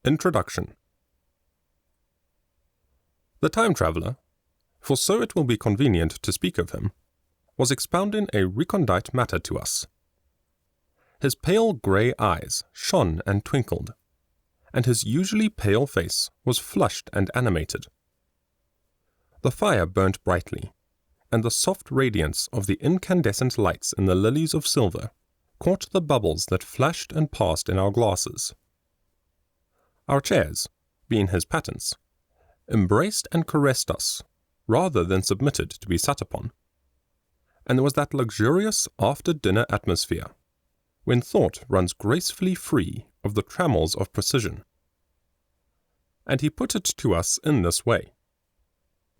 Introduction. The time traveller, for so it will be convenient to speak of him, was expounding a recondite matter to us. His pale grey eyes shone and twinkled, and his usually pale face was flushed and animated. The fire burnt brightly, and the soft radiance of the incandescent lights in the lilies of silver caught the bubbles that flashed and passed in our glasses. Our chairs, being his patents, embraced and caressed us, rather than submitted to be sat upon, and there was that luxurious after-dinner atmosphere, when thought runs gracefully free of the trammels of precision. And he put it to us in this way,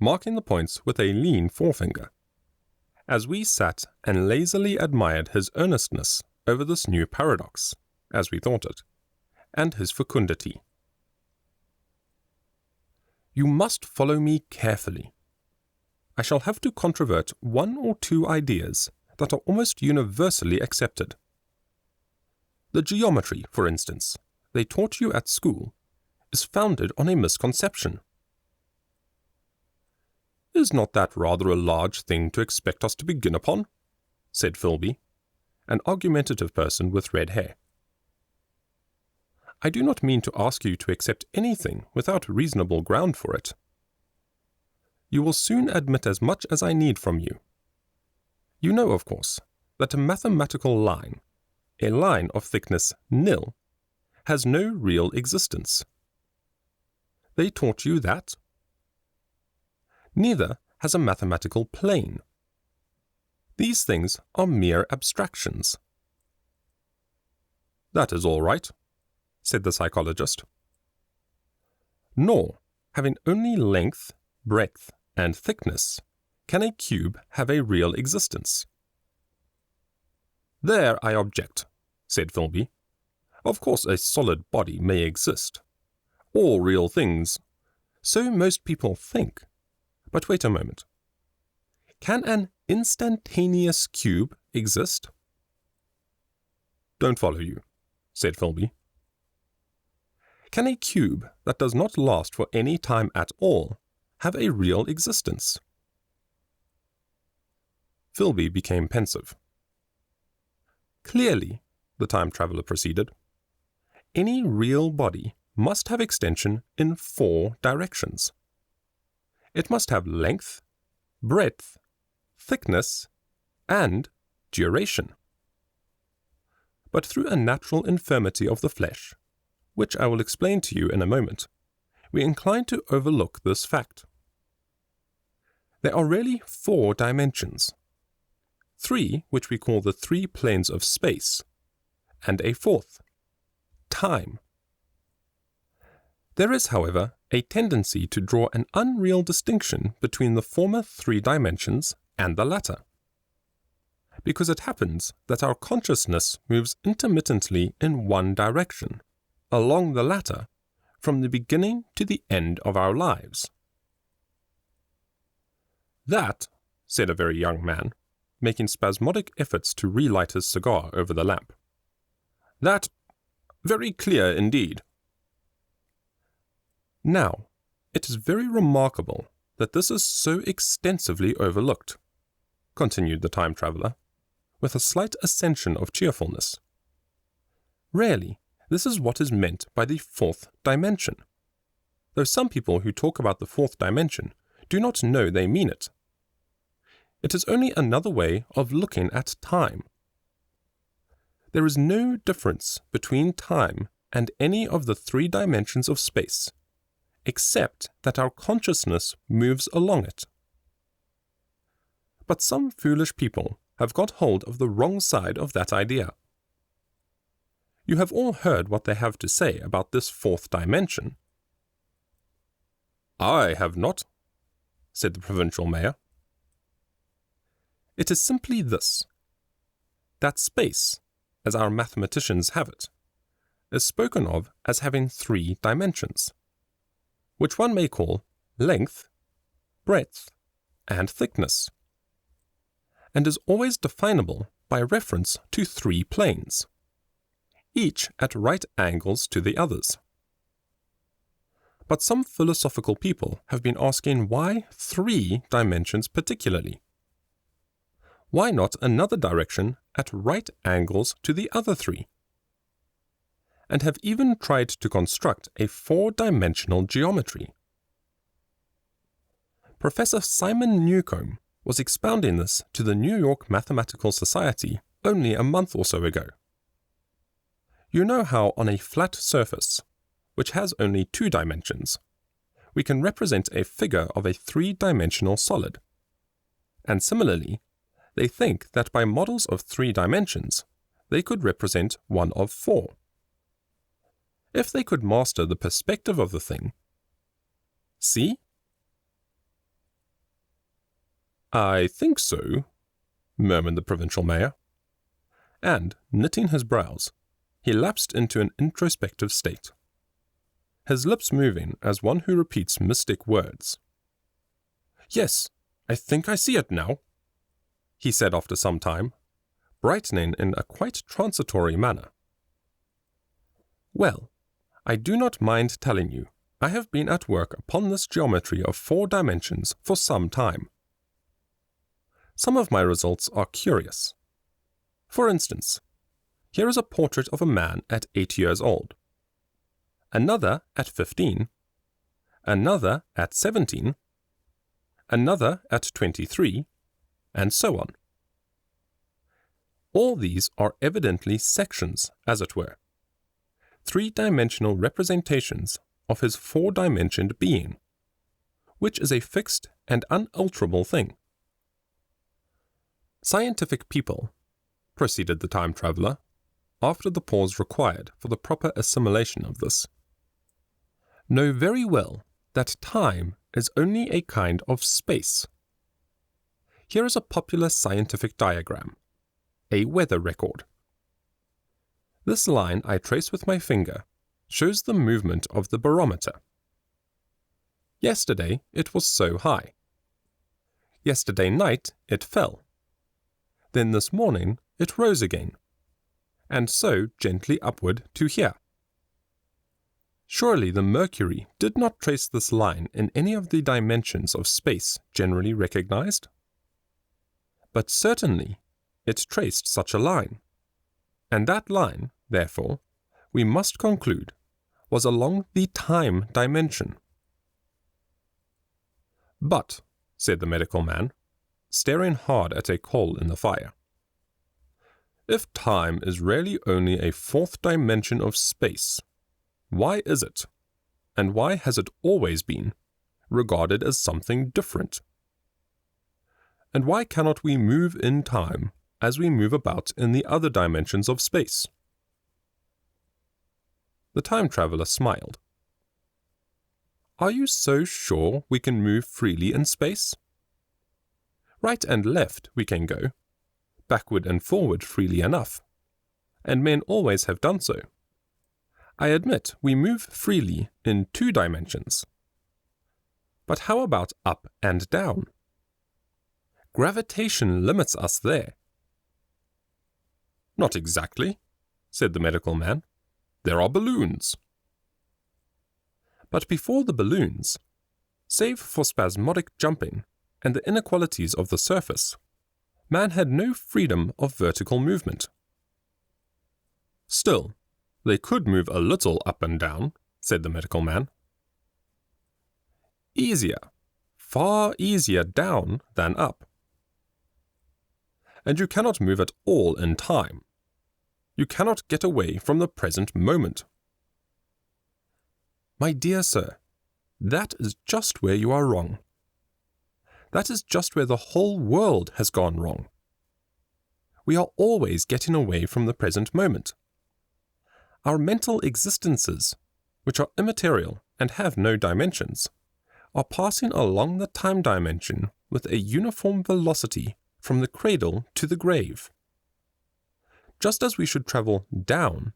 marking the points with a lean forefinger, as we sat and lazily admired his earnestness over this new paradox, as we thought it, and his fecundity. You must follow me carefully. I shall have to controvert one or two ideas that are almost universally accepted. The geometry, for instance, they taught you at school, is founded on a misconception. Is not that rather a large thing to expect us to begin upon? Said Philby, an argumentative person with red hair. I do not mean to ask you to accept anything without reasonable ground for it. You will soon admit as much as I need from you. You know, of course, that a mathematical line, a line of thickness nil, has no real existence. They taught you that. Neither has a mathematical plane. These things are mere abstractions. That is all right, said the psychologist. Nor, having only length, breadth, and thickness, can a cube have a real existence. There I object, said Philby. Of course a solid body may exist. All real things. So most people think. But wait a moment. Can an instantaneous cube exist? Don't follow you, said Philby. Can a cube that does not last for any time at all have a real existence? Philby became pensive. Clearly, the time traveller proceeded, any real body must have extension in 4 directions. It must have length, breadth, thickness, and duration. But through a natural infirmity of the flesh, which I will explain to you in a moment, we incline to overlook this fact. There are really 4 dimensions, 3 which we call the 3 planes of space, and a 4th, time. There is, however, a tendency to draw an unreal distinction between the former 3 dimensions and the latter, because it happens that our consciousness moves intermittently in one direction, along the latter, from the beginning to the end of our lives. That, said a very young man, making spasmodic efforts to relight his cigar over the lamp, that, very clear indeed. Now, it is very remarkable that this is so extensively overlooked, continued the time traveller, with a slight accession of cheerfulness. Really, this is what is meant by the 4th dimension, though some people who talk about the 4th dimension do not know they mean it. It is only another way of looking at time. There is no difference between time and any of the 3 dimensions of space, except that our consciousness moves along it. But some foolish people have got hold of the wrong side of that idea. You have all heard what they have to say about this 4th dimension. I have not, said the provincial mayor. It is simply this, that space, as our mathematicians have it, is spoken of as having 3 dimensions, which one may call length, breadth, and thickness, and is always definable by reference to 3 planes, each at right angles to the others. But some philosophical people have been asking why 3 dimensions particularly? Why not another direction at right angles to the other 3? And have even tried to construct a 4-dimensional geometry. Professor Simon Newcomb was expounding this to the New York Mathematical Society only a month or so ago. You know how on a flat surface, which has only 2 dimensions, we can represent a figure of a 3-dimensional solid. And similarly, they think that by models of 3 dimensions, they could represent one of 4. If they could master the perspective of the thing. See? I think so, murmured the provincial mayor. And, knitting his brows, he lapsed into an introspective state, his lips moving as one who repeats mystic words. Yes, I think I see it now, he said after some time, brightening in a quite transitory manner. Well, I do not mind telling you, I have been at work upon this geometry of 4 dimensions for some time. Some of my results are curious. For instance, here is a portrait of a man at 8 years old, another at 15, another at 17, another at 23, and so on. All these are evidently sections, as it were, 3-dimensional representations of his 4-dimensioned being, which is a fixed and unalterable thing. Scientific people, proceeded the time traveller, after the pause required for the proper assimilation of this, know very well that time is only a kind of space. Here is a popular scientific diagram, a weather record. This line I trace with my finger shows the movement of the barometer. Yesterday it was so high. Yesterday night it fell. Then this morning it rose again, and so gently upward to here. Surely the mercury did not trace this line in any of the dimensions of space generally recognized? But certainly it traced such a line, and that line, therefore, we must conclude, was along the time dimension. But, said the medical man, staring hard at a coal in the fire, if time is really only a 4th dimension of space, why is it, and why has it always been, regarded as something different? And why cannot we move in time as we move about in the other dimensions of space? The time traveller smiled. Are you so sure we can move freely in space? Right and left we can go, backward and forward freely enough, and men always have done so. I admit we move freely in 2 dimensions. But how about up and down? Gravitation limits us there. Not exactly, said the medical man. There are balloons. But before the balloons, save for spasmodic jumping and the inequalities of the surface, man had no freedom of vertical movement. Still, they could move a little up and down, said the medical man. Easier, far easier down than up. And you cannot move at all in time. You cannot get away from the present moment. My dear sir, that is just where you are wrong. That is just where the whole world has gone wrong. We are always getting away from the present moment. Our mental existences, which are immaterial and have no dimensions, are passing along the time dimension with a uniform velocity from the cradle to the grave. Just as we should travel down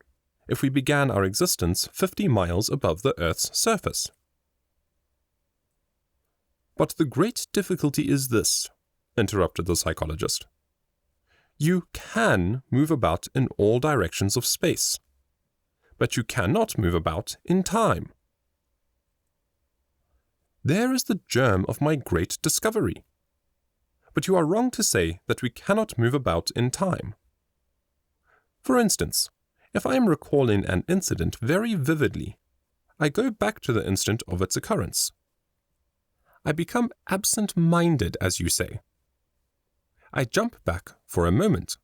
if we began our existence 50 miles above the Earth's surface. But the great difficulty is this, interrupted the psychologist. You can move about in all directions of space, but you cannot move about in time. There is the germ of my great discovery. But you are wrong to say that we cannot move about in time. For instance, if I am recalling an incident very vividly, I go back to the instant of its occurrence. I become absent-minded, as you say. I jump back for a moment.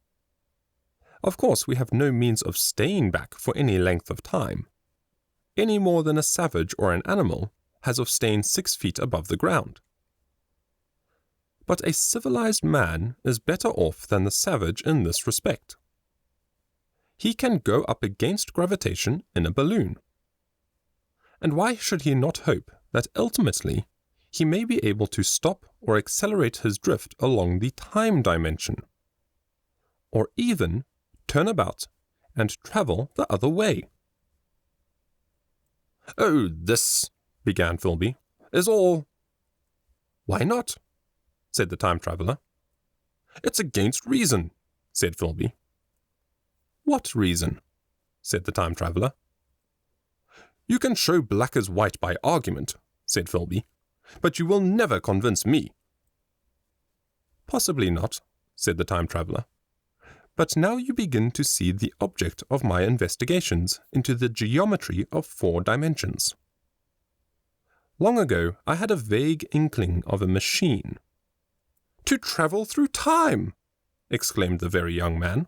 Of course, we have no means of staying back for any length of time, any more than a savage or an animal has of staying 6 feet above the ground. But a civilized man is better off than the savage in this respect. He can go up against gravitation in a balloon. And why should he not hope that ultimately he may be able to stop or accelerate his drift along the time dimension, or even turn about and travel the other way? "Oh, this," began Philby, "is all—" "Why not?" said the time traveller. "It's against reason," said Philby. "What reason?" said the time traveller. "You can show black as white by argument," said Philby, "but you will never convince me." "Possibly not," said the time traveller. "But now you begin to see the object of my investigations into the geometry of 4 dimensions. Long ago I had a vague inkling of a machine." "To travel through time!" exclaimed the very young man.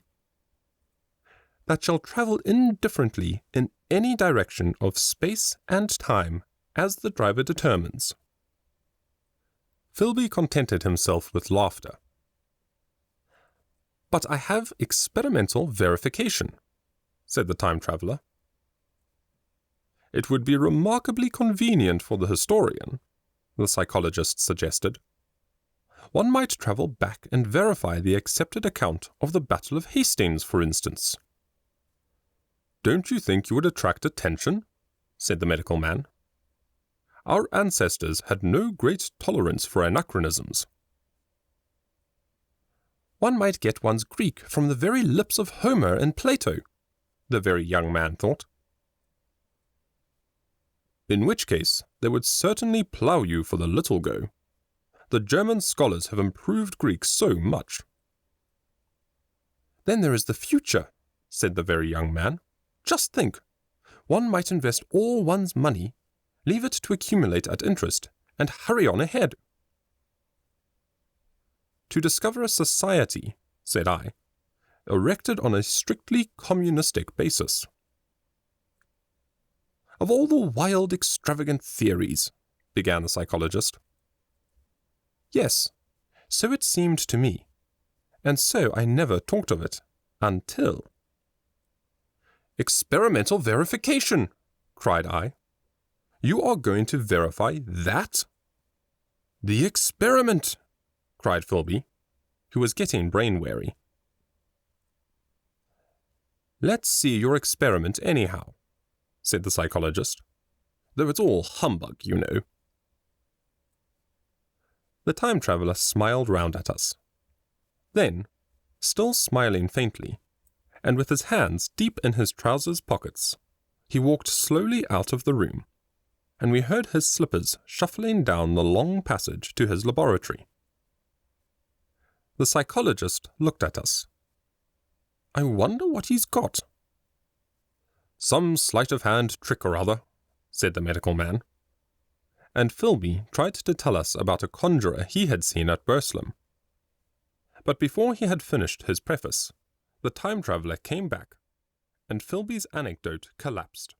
"That shall travel indifferently in any direction of space and time as the driver determines." Philby contented himself with laughter. "But I have experimental verification," said the time traveller. "It would be remarkably convenient for the historian," the psychologist suggested. "One might travel back and verify the accepted account of the Battle of Hastings, for instance." "Don't you think you would attract attention?" said the medical man. "Our ancestors had no great tolerance for anachronisms." "One might get one's Greek from the very lips of Homer and Plato," the very young man thought. "In which case they would certainly plough you for the little go. The German scholars have improved Greek so much." "Then there is the future," said the very young man. "Just think, one might invest all one's money, leave it to accumulate at interest, and hurry on ahead." "To discover a society," said I, "erected on a strictly communistic basis." "Of all the wild, extravagant theories," began the psychologist. "Yes, so it seemed to me, and so I never talked of it, until—" "Experimental verification!" cried I. "You are going to verify that?" "The experiment!" cried Philby, who was getting brain-weary. "Let's see your experiment anyhow," said the psychologist, "though it's all humbug, you know." The time traveller smiled round at us. Then, still smiling faintly, and with his hands deep in his trousers pockets, he walked slowly out of the room, and we heard his slippers shuffling down the long passage to his laboratory. The psychologist looked at us. "I wonder what he's got." "Some sleight-of-hand trick or other," said the medical man. And Philby tried to tell us about a conjurer he had seen at Burslem. But before he had finished his preface, the time traveller came back, and Philby's anecdote collapsed.